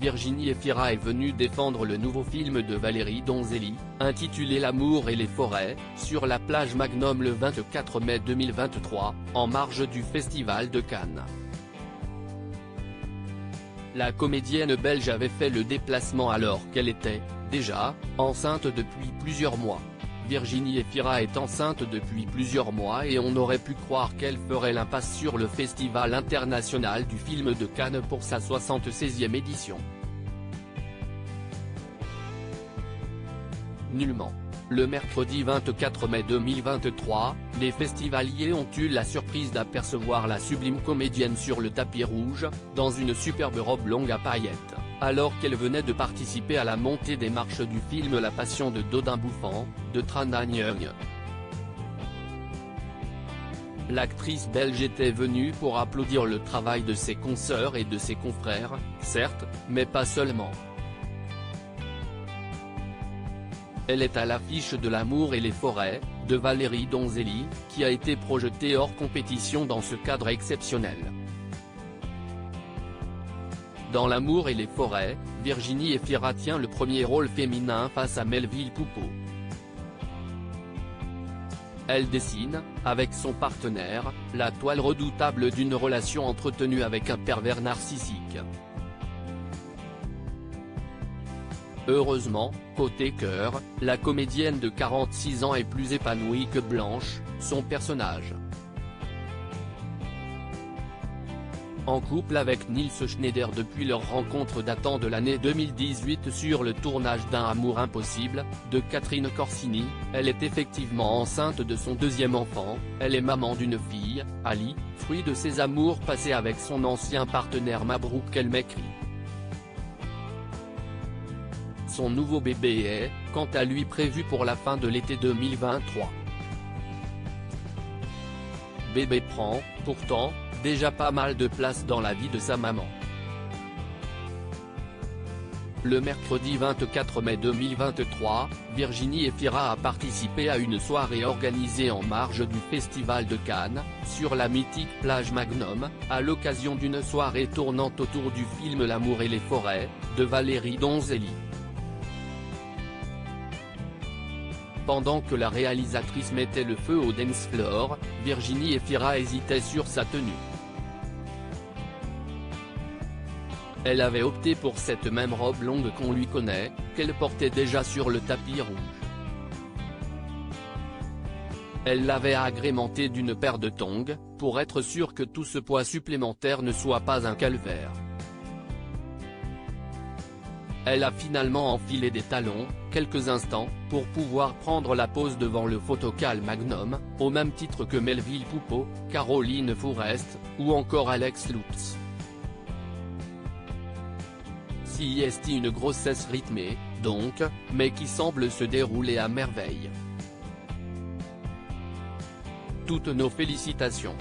Virginie Efira est venue défendre le nouveau film de Valérie Donzelli, intitulé L'amour et les forêts, sur la plage Magnum le 24 mai 2023, en marge du Festival de Cannes. La comédienne belge avait fait le déplacement alors qu'elle était, déjà, enceinte depuis plusieurs mois. Virginie Efira est enceinte depuis plusieurs mois et on aurait pu croire qu'elle ferait l'impasse sur le Festival international du film de Cannes pour sa 76e édition. Nullement. Le mercredi 24 mai 2023, les festivaliers ont eu la surprise d'apercevoir la sublime comédienne sur le tapis rouge, dans une superbe robe longue à paillettes, alors qu'elle venait de participer à la montée des marches du film La Passion de Dodin Bouffant, de Tran Anh Yeung. L'actrice belge était venue pour applaudir le travail de ses consoeurs et de ses confrères, certes, mais pas seulement. Elle est à l'affiche de L'amour et les forêts, de Valérie Donzelli, qui a été projetée hors compétition dans ce cadre exceptionnel. Dans L'amour et les forêts, Virginie Efira tient le premier rôle féminin face à Melville Poupeau. Elle dessine, avec son partenaire, la toile redoutable d'une relation entretenue avec un pervers narcissique. Heureusement, côté cœur, la comédienne de 46 ans est plus épanouie que Blanche, son personnage. En couple avec Nils Schneider depuis leur rencontre datant de l'année 2018 sur le tournage d'Un amour impossible, de Catherine Corsini, elle est effectivement enceinte de son deuxième enfant. Elle est maman d'une fille, Ali, fruit de ses amours passés avec son ancien partenaire Mabrouk El Mekri. Son nouveau bébé est, quant à lui, prévu pour la fin de l'été 2023. Bébé prend, pourtant, déjà pas mal de place dans la vie de sa maman. Le mercredi 24 mai 2023, Virginie Efira a participé à une soirée organisée en marge du Festival de Cannes, sur la mythique plage Magnum, à l'occasion d'une soirée tournante autour du film L'amour et les forêts, de Valérie Donzelli. Pendant que la réalisatrice mettait le feu au dance floor, Virginie Efira hésitait sur sa tenue. Elle avait opté pour cette même robe longue qu'on lui connaît, qu'elle portait déjà sur le tapis rouge. Elle l'avait agrémentée d'une paire de tongs, pour être sûre que tout ce poids supplémentaire ne soit pas un calvaire. Elle a finalement enfilé des talons, quelques instants, pour pouvoir prendre la pose devant le photocal Magnum, au même titre que Melville Poupeau, Caroline Fourest, ou encore Alex Lutz. C'est une grossesse rythmée, donc, mais qui semble se dérouler à merveille. Toutes nos félicitations.